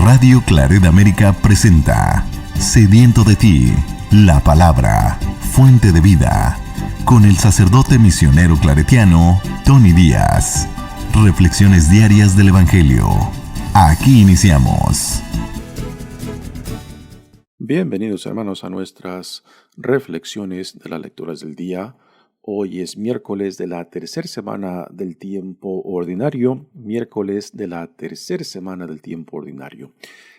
Radio Claret América presenta Sediento de ti, la palabra, fuente de vida, con el sacerdote misionero claretiano Tony Díaz. Reflexiones diarias del Evangelio. Aquí iniciamos. Bienvenidos, hermanos, a nuestras reflexiones de las lecturas del día. Hoy es miércoles de la tercera semana del tiempo ordinario,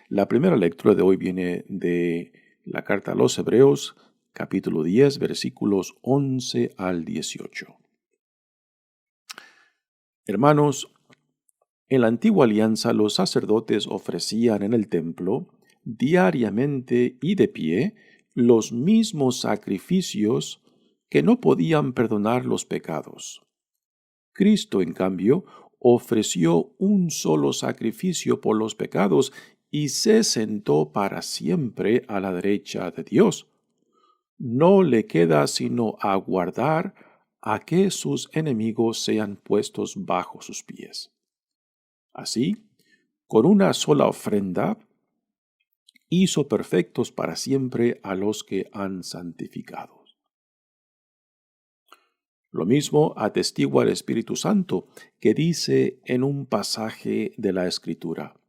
La primera lectura de hoy viene de la carta a los Hebreos, capítulo 10, versículos 11 al 18. Hermanos, en la antigua alianza los sacerdotes ofrecían en el templo diariamente y de pie los mismos sacrificios que no podían perdonar los pecados. Cristo, en cambio, ofreció un solo sacrificio por los pecados y se sentó para siempre a la derecha de Dios. No le queda sino aguardar a que sus enemigos sean puestos bajo sus pies. Así, con una sola ofrenda, hizo perfectos para siempre a los que han santificado. Lo mismo atestigua el Espíritu Santo, que dice en un pasaje de la Escritura: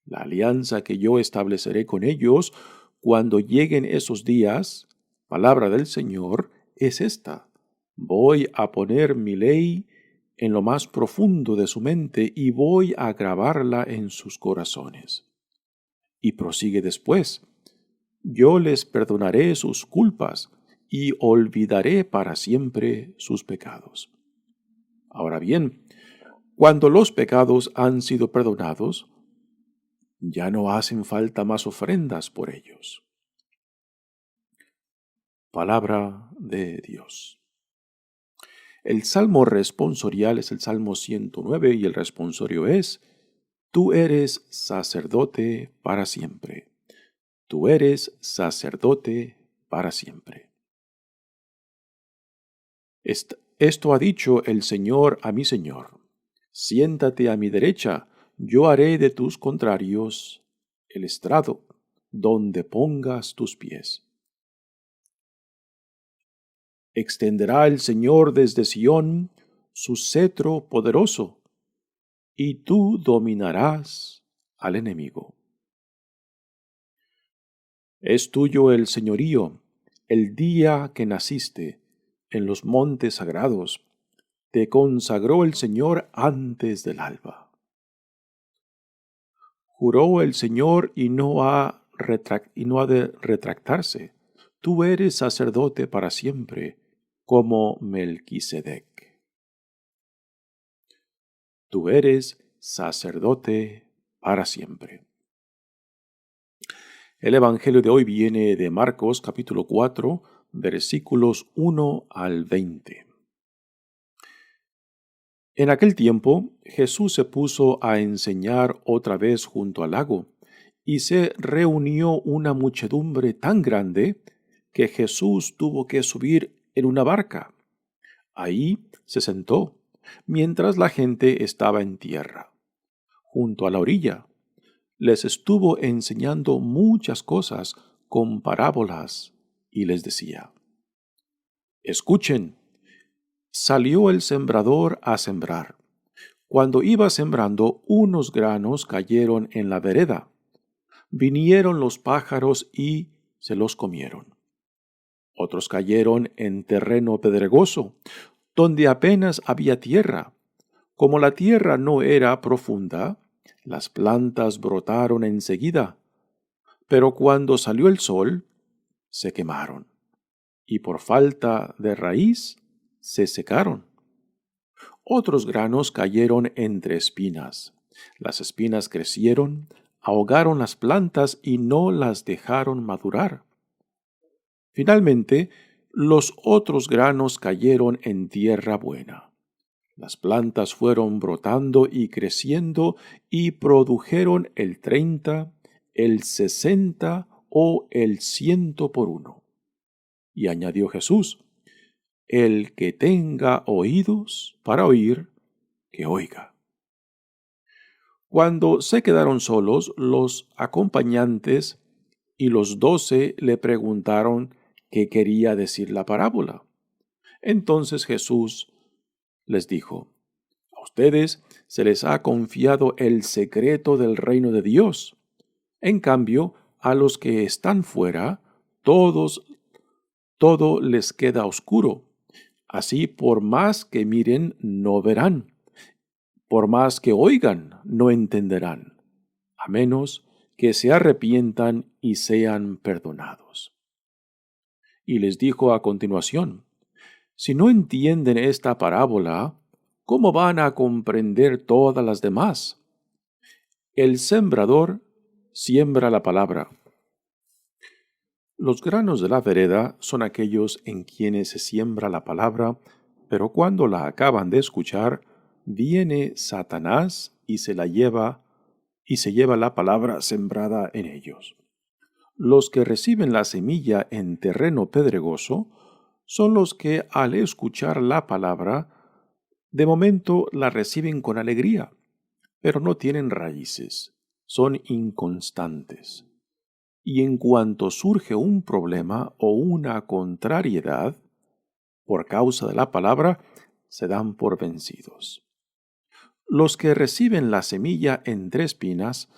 la alianza que yo estableceré con ellos cuando lleguen esos días, palabra del Señor, es esta: voy a poner mi ley en lo más profundo de su mente y voy a grabarla en sus corazones. Y prosigue después: yo les perdonaré sus culpas y olvidaré para siempre sus pecados. Ahora bien, cuando los pecados han sido perdonados, ya no hacen falta más ofrendas por ellos. Palabra de Dios. El salmo responsorial es el Salmo 109 y el responsorio es: tú eres sacerdote para siempre. Tú eres sacerdote para siempre. Esto ha dicho el Señor a mi Señor: siéntate a mi derecha, yo haré de tus contrarios el estrado, donde pongas tus pies. Extenderá el Señor desde Sión su cetro poderoso, y tú dominarás al enemigo. Es tuyo el señorío, el día que naciste, en los montes sagrados, te consagró el Señor antes del alba. Juró el Señor y no ha de retractarse: tú eres sacerdote para siempre, como Melquisedec. Tú eres sacerdote para siempre. El Evangelio de hoy viene de Marcos capítulo 4, versículos 1 al 20. En aquel tiempo, Jesús se puso a enseñar otra vez junto al lago, y se reunió una muchedumbre tan grande que Jesús tuvo que subir en una barca. Ahí se sentó, mientras la gente estaba en tierra, junto a la orilla. Les estuvo enseñando muchas cosas con parábolas, y les decía: escuchen. Salió el sembrador a sembrar. Cuando iba sembrando, unos granos cayeron en la vereda. Vinieron los pájaros y se los comieron. Otros cayeron en terreno pedregoso, donde apenas había tierra. Como la tierra no era profunda, las plantas brotaron enseguida, pero cuando salió el sol, se quemaron, y por falta de raíz, se secaron. Otros granos cayeron entre espinas. Las espinas crecieron, ahogaron las plantas y no las dejaron madurar. Finalmente, los otros granos cayeron en tierra buena. Las plantas fueron brotando y creciendo y produjeron el 30, el 60 o el 100 por uno. Y añadió Jesús: el que tenga oídos para oír, que oiga. Cuando se quedaron solos, los acompañantes y los 12 le preguntaron qué quería decir la parábola. Entonces Jesús les dijo: a ustedes se les ha confiado el secreto del reino de Dios. En cambio, a los que están fuera, todo les queda oscuro. Así, por más que miren, no verán. Por más que oigan, no entenderán, a menos que se arrepientan y sean perdonados. Y les dijo a continuación: si no entienden esta parábola, ¿cómo van a comprender todas las demás? El sembrador siembra la palabra. Los granos de la vereda son aquellos en quienes se siembra la palabra, pero cuando la acaban de escuchar, viene Satanás y se lleva la palabra sembrada en ellos. Los que reciben la semilla en terreno pedregoso son los que al escuchar la palabra, de momento la reciben con alegría, pero no tienen raíces, son inconstantes. Y en cuanto surge un problema o una contrariedad, por causa de la palabra, se dan por vencidos. Los que reciben la semilla entre espinas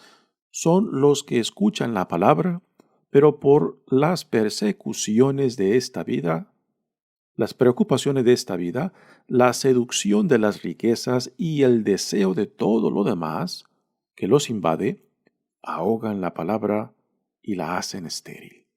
son los que escuchan la palabra, pero por las persecuciones de esta vida, las preocupaciones de esta vida, la seducción de las riquezas y el deseo de todo lo demás que los invade, ahogan la palabra y la hacen estéril.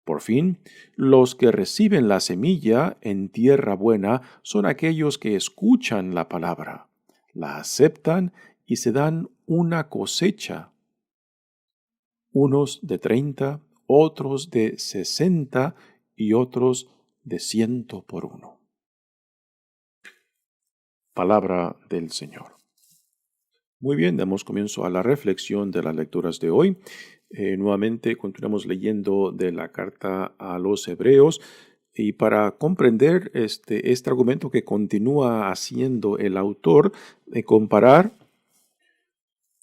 Por fin, los que reciben la semilla en tierra buena son aquellos que escuchan la palabra, la aceptan y se dan una cosecha, unos de 30, otros de 60 y otros de 100 por uno. Palabra del Señor. Muy bien, damos comienzo a la reflexión de las lecturas de hoy. Nuevamente continuamos leyendo de la carta a los Hebreos, y para comprender este argumento que continúa haciendo el autor de comparar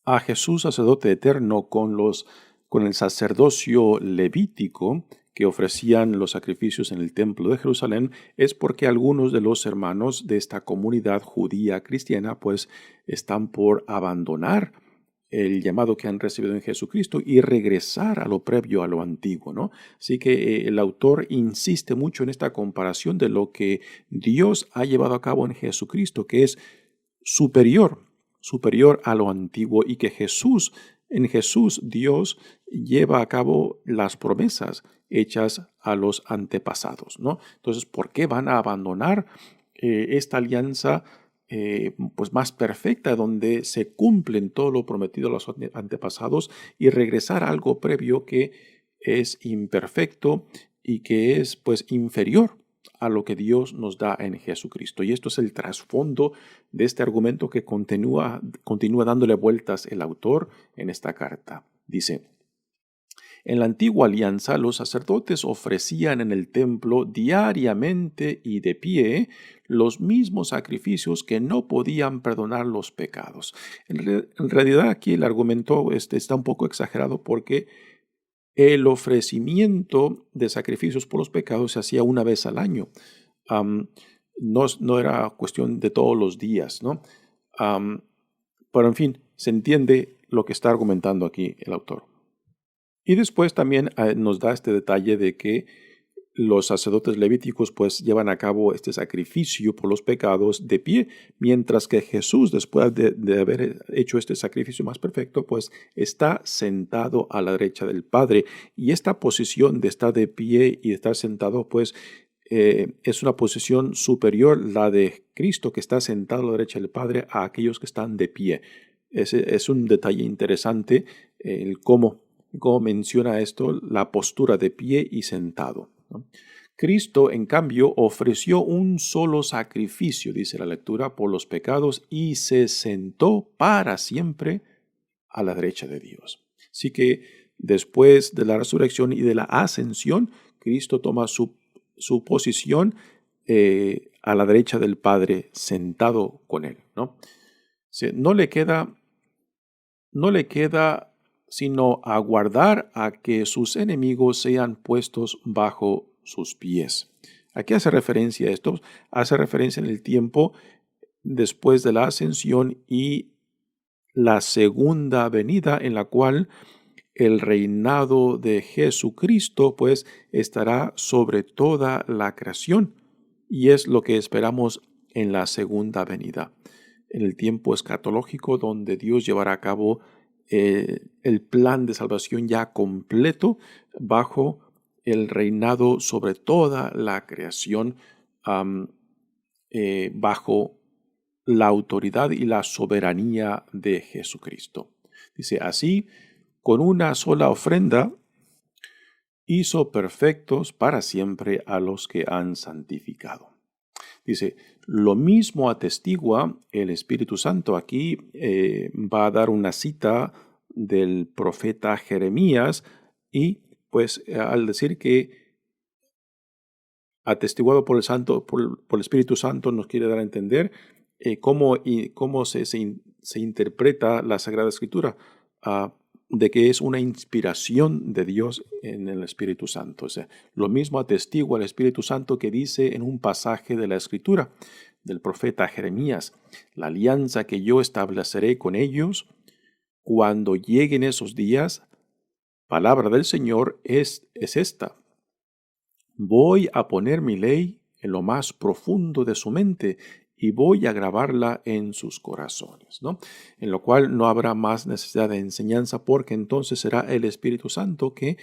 a Jesús, sacerdote eterno, con el sacerdocio levítico que ofrecían los sacrificios en el templo de Jerusalén, es porque algunos de los hermanos de esta comunidad judía cristiana pues están por abandonar el llamado que han recibido en Jesucristo y regresar a lo previo, a lo antiguo, ¿no? Así que el autor insiste mucho en esta comparación de lo que Dios ha llevado a cabo en Jesucristo, que es superior a lo antiguo, y que en Jesús Dios lleva a cabo las promesas hechas a los antepasados, ¿no? Entonces, ¿por qué van a abandonar esta alianza pues más perfecta, donde se cumplen todo lo prometido a los antepasados, y regresar a algo previo que es imperfecto y que es pues inferior a lo que Dios nos da en Jesucristo? Y esto es el trasfondo de este argumento que continúa dándole vueltas el autor en esta carta. Dice: en la antigua alianza, los sacerdotes ofrecían en el templo diariamente y de pie los mismos sacrificios que no podían perdonar los pecados. En realidad aquí el argumento está un poco exagerado, porque el ofrecimiento de sacrificios por los pecados se hacía una vez al año. No era cuestión de todos los días, ¿no? Pero en fin, se entiende lo que está argumentando aquí el autor. Y después también nos da este detalle de que los sacerdotes levíticos pues llevan a cabo este sacrificio por los pecados de pie, mientras que Jesús, después de haber hecho este sacrificio más perfecto, pues está sentado a la derecha del Padre. Y esta posición de estar de pie y de estar sentado pues es una posición superior, la de Cristo, que está sentado a la derecha del Padre, a aquellos que están de pie. Es un detalle interesante el cómo menciona esto, la postura de pie y sentado, ¿no? Cristo, en cambio, ofreció un solo sacrificio, dice la lectura, por los pecados, y se sentó para siempre a la derecha de Dios. Así que después de la resurrección y de la ascensión, Cristo toma su posición a la derecha del Padre, sentado con él, ¿no? No le queda no le queda sino aguardar a que sus enemigos sean puestos bajo sus pies. ¿A qué hace referencia esto? Hace referencia en el tiempo después de la ascensión y la segunda venida, en la cual el reinado de Jesucristo pues estará sobre toda la creación, y es lo que esperamos en la segunda venida, en el tiempo escatológico donde Dios llevará a cabo el plan de salvación ya completo bajo el reinado sobre toda la creación, bajo la autoridad y la soberanía de Jesucristo. Dice así: con una sola ofrenda hizo perfectos para siempre a los que han santificado. Dice, lo mismo atestigua el Espíritu Santo. Aquí va a dar una cita del profeta Jeremías, y pues al decir que atestiguado por el Espíritu Santo, nos quiere dar a entender cómo se interpreta la Sagrada Escritura, de que es una inspiración de Dios en el Espíritu Santo. O sea, lo mismo atestigua el Espíritu Santo que dice en un pasaje de la Escritura del profeta Jeremías: la alianza que yo estableceré con ellos cuando lleguen esos días, palabra del Señor, es esta: voy a poner mi ley en lo más profundo de su mente y voy a grabarla en sus corazones, ¿no? En lo cual no habrá más necesidad de enseñanza, porque entonces será el Espíritu Santo que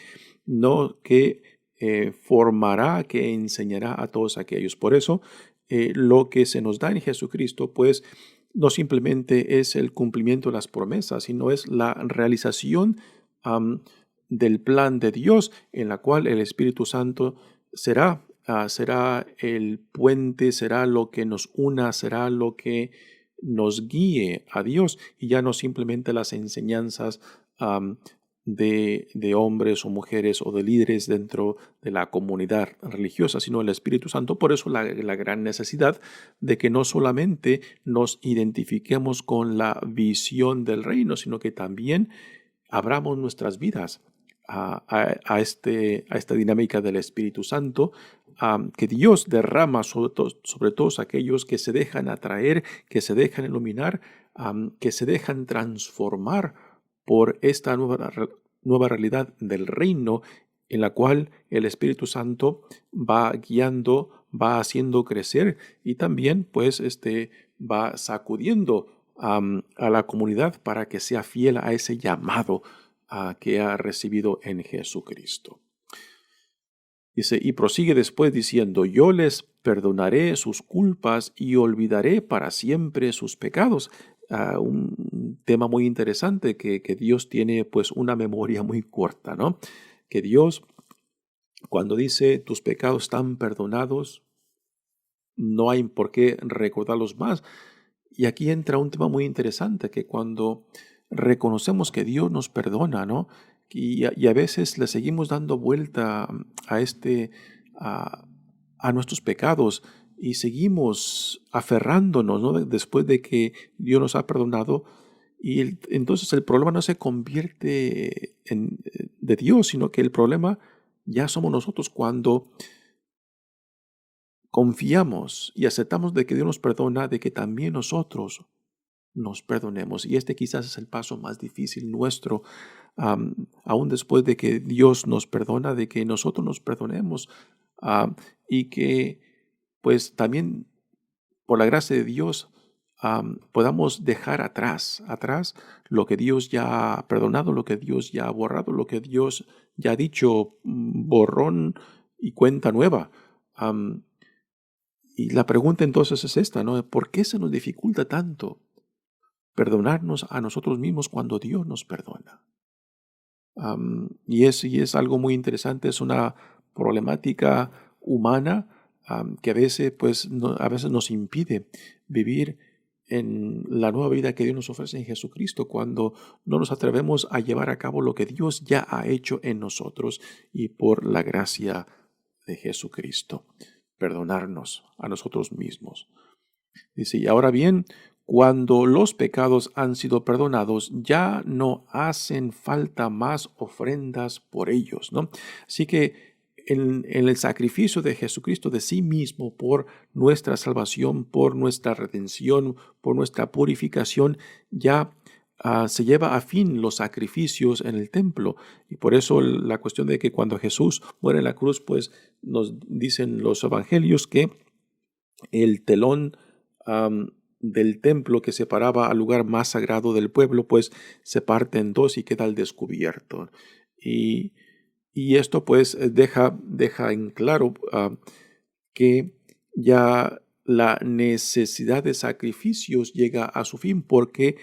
formará, que enseñará a todos aquellos. Por eso, lo que se nos da en Jesucristo, pues, no simplemente es el cumplimiento de las promesas, sino es la realización del plan de Dios, en la cual el Espíritu Santo será el puente, será lo que nos una, será lo que nos guíe a Dios, y ya no simplemente las enseñanzas de hombres o mujeres o de líderes dentro de la comunidad religiosa, sino el Espíritu Santo. Por eso la gran necesidad de que no solamente nos identifiquemos con la visión del reino, sino que también abramos nuestras vidas a esta dinámica del Espíritu Santo, que Dios derrama sobre todos aquellos que se dejan atraer, que se dejan iluminar, que se dejan transformar por esta nueva realidad del reino, en la cual el Espíritu Santo va guiando, va haciendo crecer, y también pues va sacudiendo a la comunidad para que sea fiel a ese llamado que ha recibido en Jesucristo. Dice, y prosigue después diciendo: yo les perdonaré sus culpas y olvidaré para siempre sus pecados. Un tema muy interesante, que Dios tiene pues una memoria muy corta, ¿no? Que Dios, cuando dice tus pecados están perdonados, no hay por qué recordarlos más. Y aquí entra un tema muy interesante, que cuando reconocemos que Dios nos perdona, ¿no? Y a veces le seguimos dando vuelta a nuestros pecados, y seguimos aferrándonos, ¿no? Después de que Dios nos ha perdonado, y entonces el problema no se convierte de Dios, sino que el problema ya somos nosotros cuando confiamos y aceptamos de que Dios nos perdona, de que también nosotros nos perdonemos. Y quizás es el paso más difícil nuestro, aún después de que Dios nos perdona, de que nosotros nos perdonemos, y que pues también por la gracia de Dios podamos dejar atrás lo que Dios ya ha perdonado, lo que Dios ya ha borrado, lo que Dios ya ha dicho, borrón y cuenta nueva. Y la pregunta entonces es esta, ¿no? ¿Por qué se nos dificulta tanto perdonarnos a nosotros mismos cuando Dios nos perdona? Y es algo muy interesante, es una problemática humana, que a veces, pues, a veces nos impide vivir en la nueva vida que Dios nos ofrece en Jesucristo, cuando no nos atrevemos a llevar a cabo lo que Dios ya ha hecho en nosotros, y por la gracia de Jesucristo, perdonarnos a nosotros mismos. Dice, y ahora bien, cuando los pecados han sido perdonados, ya no hacen falta más ofrendas por ellos, ¿no? Así que en el sacrificio de Jesucristo de sí mismo por nuestra salvación, por nuestra redención, por nuestra purificación, ya se lleva a fin los sacrificios en el templo. Y por eso la cuestión de que cuando Jesús muere en la cruz, pues nos dicen los evangelios que el telón del templo que separaba al lugar más sagrado del pueblo, pues se parte en dos y queda al descubierto. Y esto pues deja en claro que ya la necesidad de sacrificios llega a su fin, porque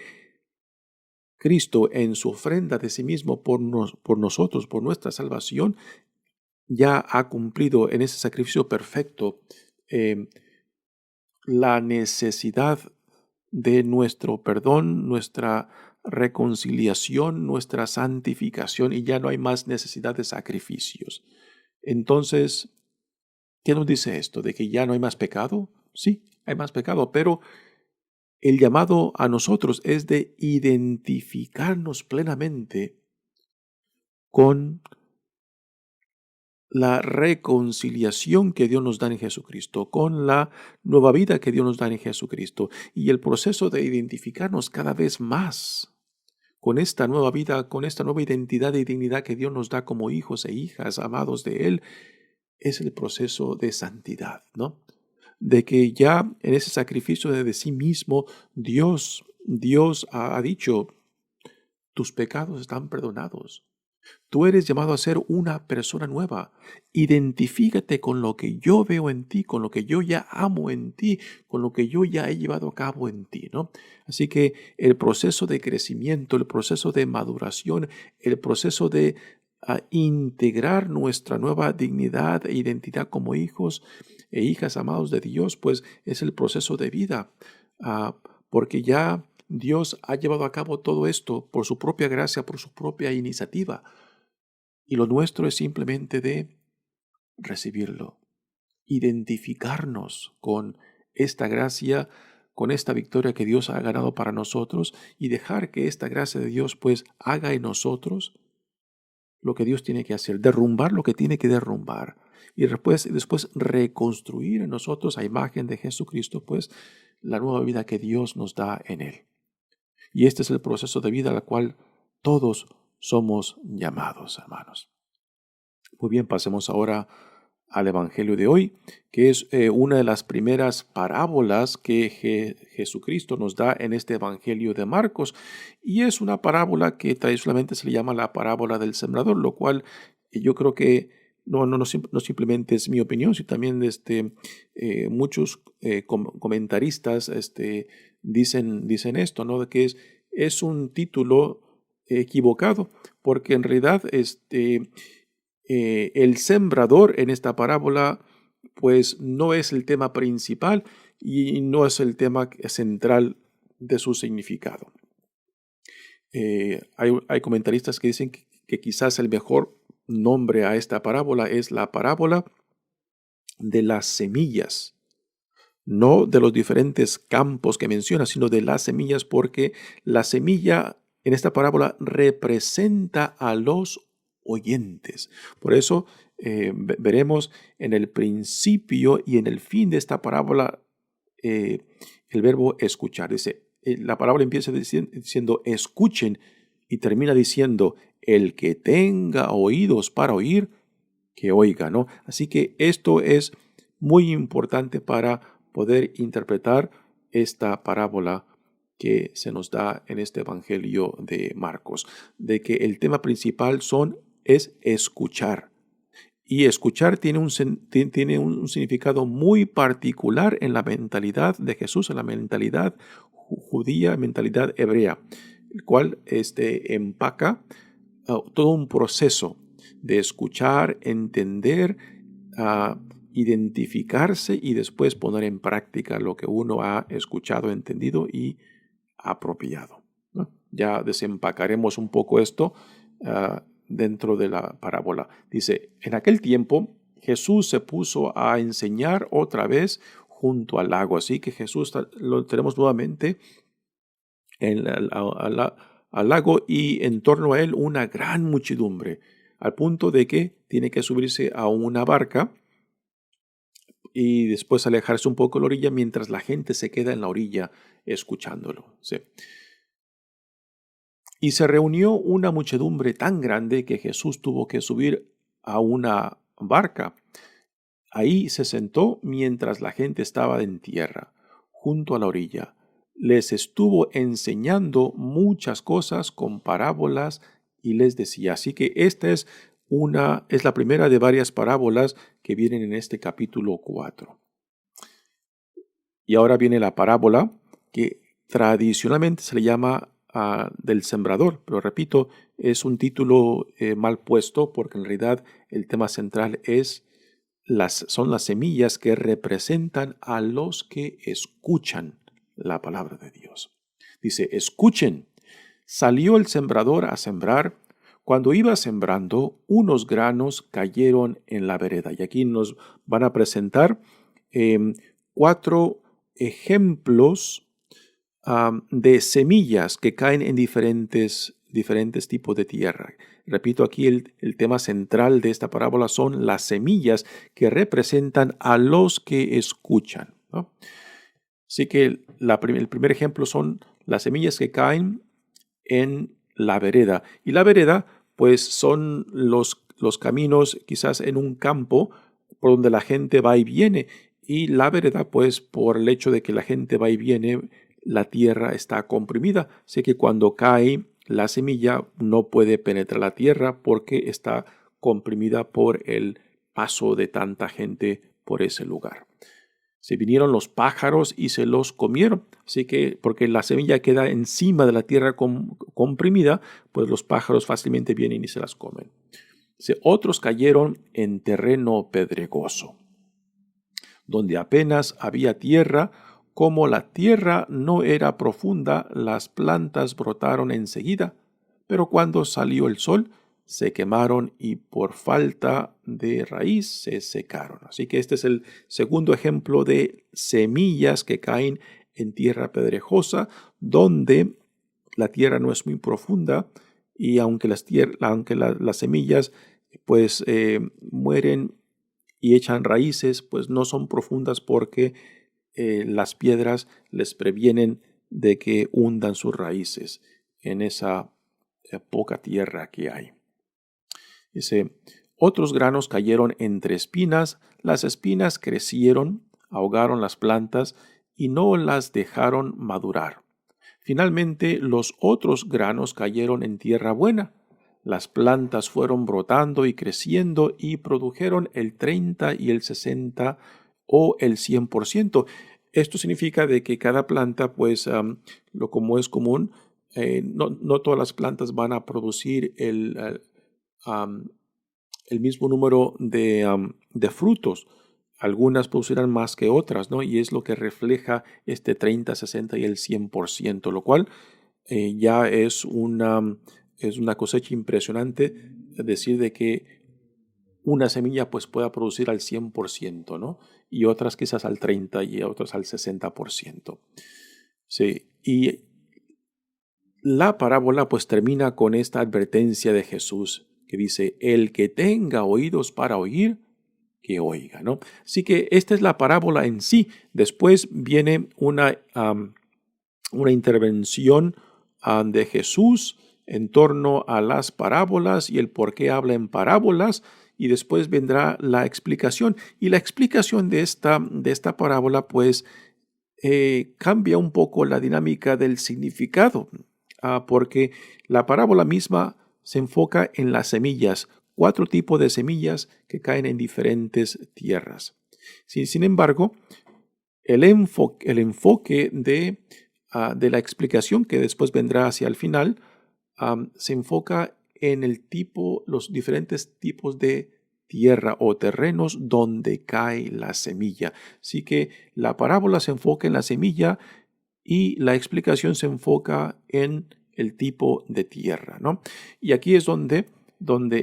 Cristo en su ofrenda de sí mismo por nosotros, por nuestra salvación, ya ha cumplido en ese sacrificio perfecto la necesidad de nuestro perdón, nuestra reconciliación, nuestra santificación, y ya no hay más necesidad de sacrificios. Entonces, ¿qué nos dice esto? ¿De que ya no hay más pecado? Sí, hay más pecado, pero el llamado a nosotros es de identificarnos plenamente con la reconciliación que Dios nos da en Jesucristo, con la nueva vida que Dios nos da en Jesucristo, y el proceso de identificarnos cada vez más con esta nueva vida, con esta nueva identidad y dignidad que Dios nos da como hijos e hijas amados de Él, es el proceso de santidad, ¿no? De que ya en ese sacrificio de sí mismo, Dios ha dicho, tus pecados están perdonados. Tú eres llamado a ser una persona nueva. Identifícate con lo que yo veo en ti, con lo que yo ya amo en ti, con lo que yo ya he llevado a cabo en ti, ¿no? Así que el proceso de crecimiento, el proceso de maduración, el proceso de integrar nuestra nueva dignidad e identidad como hijos e hijas amados de Dios, pues es el proceso de vida, porque ya Dios ha llevado a cabo todo esto por su propia gracia, por su propia iniciativa. Y lo nuestro es simplemente de recibirlo, identificarnos con esta gracia, con esta victoria que Dios ha ganado para nosotros, y dejar que esta gracia de Dios pues haga en nosotros lo que Dios tiene que hacer, derrumbar lo que tiene que derrumbar, y después reconstruir en nosotros a imagen de Jesucristo pues la nueva vida que Dios nos da en Él. Y este es el proceso de vida al cual todos somos llamados, hermanos. Muy bien, pasemos ahora al Evangelio de hoy, que es una de las primeras parábolas que Jesucristo nos da en este Evangelio de Marcos. Y es una parábola que tradicionalmente se le llama la parábola del sembrador, lo cual yo creo que no simplemente es mi opinión, sino también muchos comentaristas dicen esto, ¿no? De que es un título equivocado, porque en realidad el sembrador en esta parábola pues no es el tema principal y no es el tema central de su significado. Hay comentaristas que dicen que quizás el mejor nombre a esta parábola es la parábola de las semillas, no de los diferentes campos que menciona, sino de las semillas, porque la semilla en esta parábola representa a los oyentes. Por eso veremos en el principio y en el fin de esta parábola el verbo escuchar. La parábola empieza diciendo escuchen y termina diciendo el que tenga oídos para oír, que oiga, ¿no? Así que esto es muy importante para poder interpretar esta parábola que se nos da en este Evangelio de Marcos, de que el tema principal es escuchar. Y escuchar tiene un significado muy particular en la mentalidad de Jesús, en la mentalidad judía, mentalidad hebrea, el cual empaca todo un proceso de escuchar, entender, identificarse y después poner en práctica lo que uno ha escuchado, entendido y apropiado, ¿no? Ya desempacaremos un poco esto dentro de la parábola. Dice, en aquel tiempo Jesús se puso a enseñar otra vez junto al lago. Así que Jesús lo tenemos nuevamente al lago y en torno a él una gran muchedumbre, al punto de que tiene que subirse a una barca y después alejarse un poco de la orilla mientras la gente se queda en la orilla escuchándolo. Sí. Y se reunió una muchedumbre tan grande que Jesús tuvo que subir a una barca. Ahí se sentó mientras la gente estaba en tierra, junto a la orilla. Les estuvo enseñando muchas cosas con parábolas y les decía. Así que esta es la primera de varias parábolas que vienen en este capítulo 4. Y ahora viene la parábola que tradicionalmente se le llama del sembrador, pero repito, es un título mal puesto porque en realidad el tema central son las semillas que representan a los que escuchan la palabra de Dios. Dice, escuchen, salió el sembrador a sembrar. Cuando iba sembrando, unos granos cayeron en la vereda. Y aquí nos van a presentar 4 ejemplos de semillas que caen en diferentes tipos de tierra. Repito, aquí el tema central de esta parábola son las semillas que representan a los que escuchan, ¿no? Así que el primer ejemplo son las semillas que caen en la vereda. Y la vereda, pues, son los caminos quizás en un campo por donde la gente va y viene. Y la vereda, pues, por el hecho de que la gente va y viene, la tierra está comprimida. Así que cuando cae la semilla no puede penetrar la tierra porque está comprimida por el paso de tanta gente por ese lugar. Se vinieron los pájaros y se los comieron. Así que, porque la semilla queda encima de la tierra comprimida, pues los pájaros fácilmente vienen y se las comen. Otros cayeron en terreno pedregoso, donde apenas había tierra. Como la tierra no era profunda, las plantas brotaron enseguida, pero cuando salió el sol, se quemaron y por falta de raíz se secaron. Así que este es el segundo ejemplo de semillas que caen en tierra pedregosa, donde la tierra no es muy profunda y aunque las semillas pues mueren y echan raíces, pues no son profundas porque las piedras les previenen de que hundan sus raíces en esa poca tierra que hay. Dice, otros granos cayeron entre espinas, las espinas crecieron, ahogaron las plantas y no las dejaron madurar. Finalmente, los otros granos cayeron en tierra buena. Las plantas fueron brotando y creciendo y produjeron el 30 y el 60 o el 100%. Esto significa de que cada planta, pues, como es común, no todas las plantas van a producir el mismo número de frutos. Algunas producirán más que otras, ¿no? Y es lo que refleja este 30, 60 y el 100%, lo cual ya es una cosecha impresionante, decir de que una semilla pues pueda producir al 100%, ¿no? Y otras quizás al 30 y otras al 60%. Sí, y la parábola pues termina con esta advertencia de Jesús que dice, el que tenga oídos para oír, que oiga, ¿no? Así que esta es la parábola en sí. Después viene una intervención de Jesús en torno a las parábolas y el por qué habla en parábolas, y después vendrá la explicación. Y la explicación de esta parábola pues cambia un poco la dinámica del significado, porque la parábola misma se enfoca en las semillas, 4 tipos de semillas que caen en diferentes tierras. Sin embargo, el enfoque de la explicación que después vendrá hacia el final se enfoca en los diferentes tipos de tierra o terrenos donde cae la semilla. Así que la parábola se enfoca en la semilla y la explicación se enfoca en el tipo de tierra, ¿no? Y aquí es donde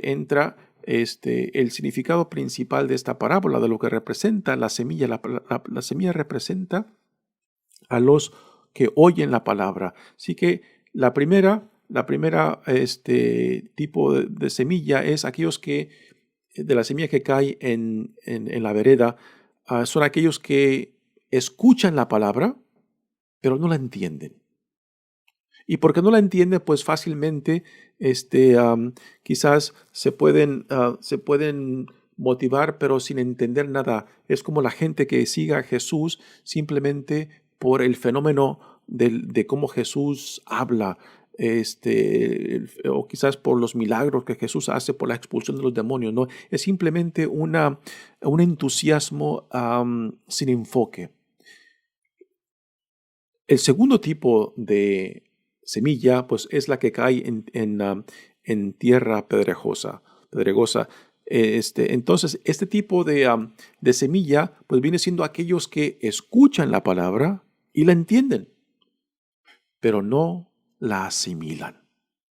entra el significado principal de esta parábola, de lo que representa la semilla. La semilla representa a los que oyen la palabra. Así que la primera tipo de semilla es aquellos que, de la semilla que cae en la vereda, son aquellos que escuchan la palabra, pero no la entienden. Y porque no la entienden, pues fácilmente quizás se pueden motivar, pero sin entender nada. Es como la gente que siga a Jesús simplemente por el fenómeno de cómo Jesús habla, o quizás por los milagros que Jesús hace, por la expulsión de los demonios, ¿no? Es simplemente un entusiasmo sin enfoque. El segundo tipo de semilla, pues es la que cae en tierra pedregosa. Entonces, este tipo de semilla, pues viene siendo aquellos que escuchan la palabra y la entienden, pero no la asimilan.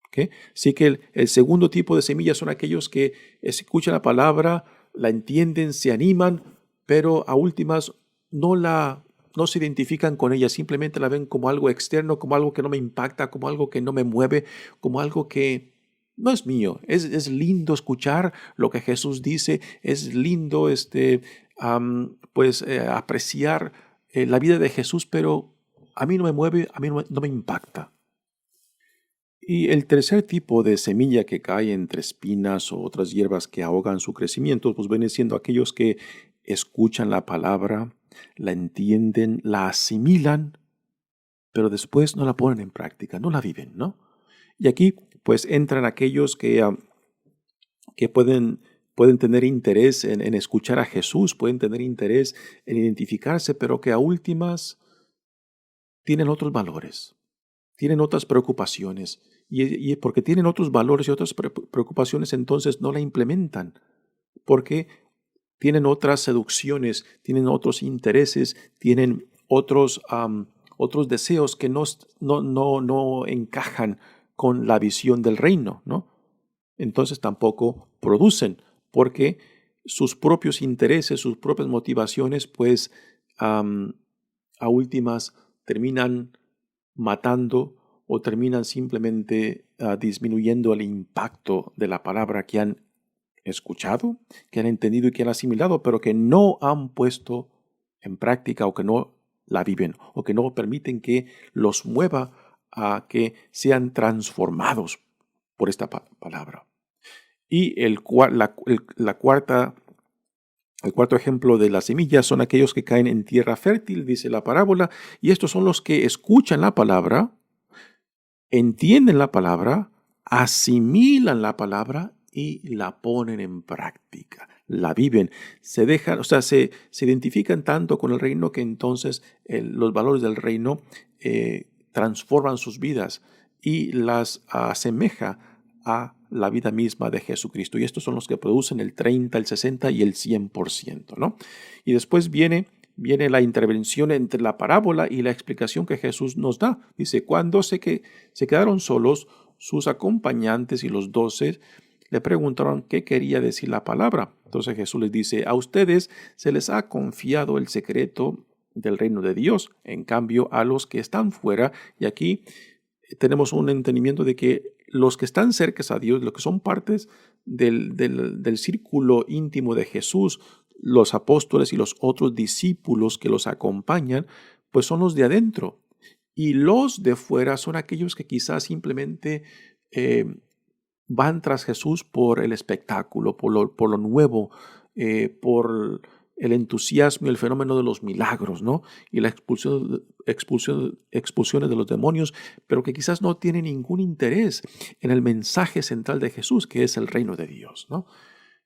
¿Ok? Así que el segundo tipo de semillas son aquellos que escuchan la palabra, la entienden, se animan, pero a últimas no se identifican con ella, simplemente la ven como algo externo, como algo que no me impacta, como algo que no me mueve, como algo que no es mío. Es lindo escuchar lo que Jesús dice, es lindo apreciar la vida de Jesús, pero a mí no me mueve, a mí no me impacta. Y el tercer tipo de semilla que cae entre espinas o otras hierbas que ahogan su crecimiento, pues vienen siendo aquellos que escuchan la palabra, la entienden, la asimilan, pero después no la ponen en práctica, no la viven, ¿no? Y aquí pues entran aquellos que pueden tener interés en escuchar a Jesús, pueden tener interés en identificarse, pero que a últimas tienen otros valores, tienen otras preocupaciones. Y porque tienen otros valores y otras preocupaciones, entonces no la implementan. Porque tienen otras seducciones, tienen otros intereses, tienen otros deseos que no encajan con la visión del reino, ¿no? Entonces tampoco producen, porque sus propios intereses, sus propias motivaciones, pues a últimas terminan matando o terminan simplemente disminuyendo el impacto de la palabra que han escuchado, que han entendido y que han asimilado, pero que no han puesto en práctica o que no la viven o que no permiten que los mueva a que sean transformados por esta palabra. Y el cuarto ejemplo de las semillas son aquellos que caen en tierra fértil, dice la parábola, y estos son los que escuchan la palabra, entienden la palabra, asimilan la palabra y la ponen en práctica, la viven, se dejan, o sea, se identifican tanto con el reino que entonces los valores del reino transforman sus vidas y las asemeja a la vida misma de Jesucristo. Y estos son los que producen el 30, el 60 y el 100%, ¿no? Y después viene la intervención entre la parábola y la explicación que Jesús nos da. Dice, cuando se quedaron solos, sus acompañantes y los 12 le preguntaron qué quería decir la palabra. Entonces Jesús les dice, a ustedes se les ha confiado el secreto del reino de Dios. En cambio, a los que están fuera, y aquí tenemos un entendimiento de que los que están cerca a Dios, los que son partes del círculo íntimo de Jesús, los apóstoles y los otros discípulos que los acompañan, pues son los de adentro. Y los de fuera son aquellos que quizás simplemente van tras Jesús por el espectáculo, por lo nuevo, por el entusiasmo y el fenómeno de los milagros, ¿no? Y la expulsiones de los demonios, pero que quizás no tienen ningún interés en el mensaje central de Jesús, que es el reino de Dios, ¿no?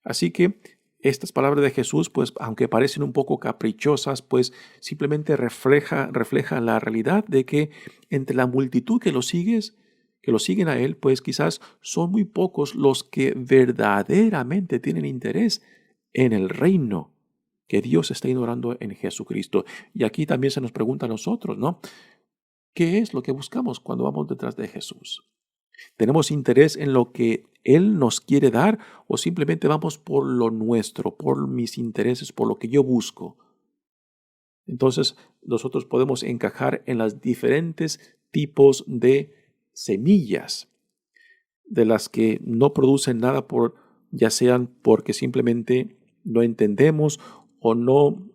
Así que estas palabras de Jesús, pues aunque parecen un poco caprichosas, pues simplemente reflejan la realidad de que entre la multitud que lo siguen a Él, pues quizás son muy pocos los que verdaderamente tienen interés en el reino que Dios está inaugurando en Jesucristo. Y aquí también se nos pregunta a nosotros, ¿no? ¿Qué es lo que buscamos cuando vamos detrás de Jesús? ¿Tenemos interés en lo que Él nos quiere dar o simplemente vamos por lo nuestro, por mis intereses, por lo que yo busco? Entonces, nosotros podemos encajar en los diferentes tipos de semillas, de las que no producen nada, ya sean porque simplemente no entendemos o no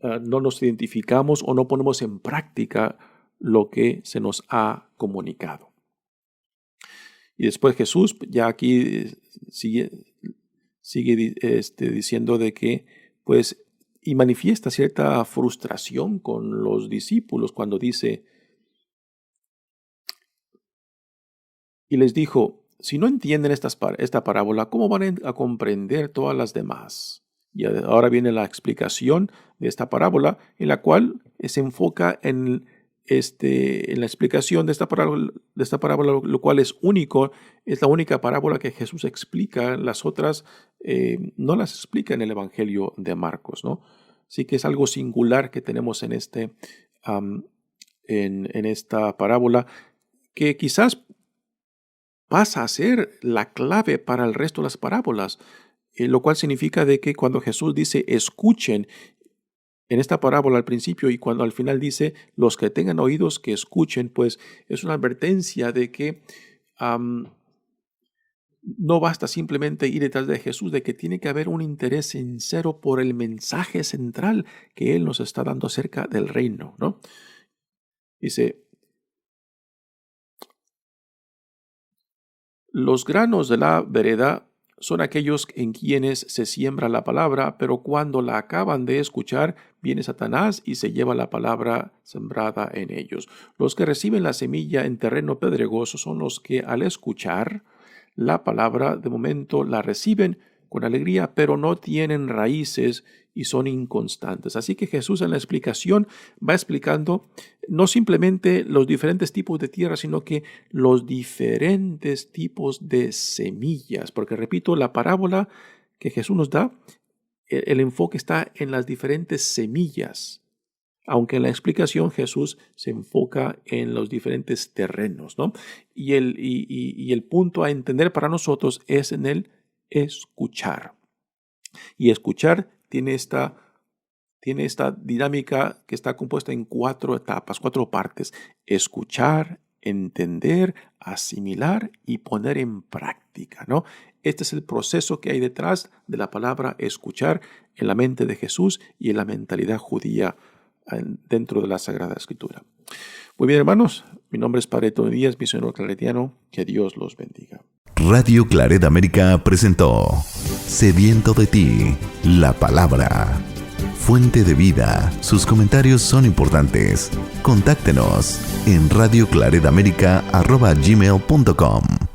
nos identificamos o no ponemos en práctica lo que se nos ha comunicado. Y después Jesús ya aquí sigue diciendo de que, pues, y manifiesta cierta frustración con los discípulos cuando dice, y les dijo, si no entienden esta parábola, ¿cómo van a comprender todas las demás? Y ahora viene la explicación de esta parábola, en la cual se enfoca en la explicación de esta parábola, lo cual es único. Es la única parábola que Jesús explica. Las otras no las explica en el Evangelio de Marcos, ¿no? Así que es algo singular que tenemos en esta parábola, que quizás pasa a ser la clave para el resto de las parábolas, lo cual significa de que cuando Jesús dice escuchen en esta parábola al principio y cuando al final dice los que tengan oídos que escuchen, pues es una advertencia de que no basta simplemente ir detrás de Jesús, de que tiene que haber un interés sincero por el mensaje central que Él nos está dando acerca del reino, ¿no? Dice, los granos de la vereda son aquellos en quienes se siembra la palabra, pero cuando la acaban de escuchar, viene Satanás y se lleva la palabra sembrada en ellos. Los que reciben la semilla en terreno pedregoso son los que al escuchar la palabra, de momento la reciben con alegría, pero no tienen raíces y son inconstantes. Así que Jesús en la explicación va explicando no simplemente los diferentes tipos de tierra, sino que los diferentes tipos de semillas. Porque repito, la parábola que Jesús nos da, el enfoque está en las diferentes semillas. Aunque en la explicación Jesús se enfoca en los diferentes terrenos, ¿no? Y el punto a entender para nosotros es en el escuchar. Y escuchar tiene esta dinámica que está compuesta en 4 etapas, 4 partes. Escuchar, entender, asimilar y poner en práctica, ¿no? Este es el proceso que hay detrás de la palabra escuchar en la mente de Jesús y en la mentalidad judía dentro de la Sagrada Escritura. Muy bien, hermanos, mi nombre es Padre Tony Díaz, misionero claretiano. Que Dios los bendiga. Radio Claret América presentó Sediento de ti, la palabra. Fuente de vida. Sus comentarios son importantes. Contáctenos en radioclaretamerica@gmail.com.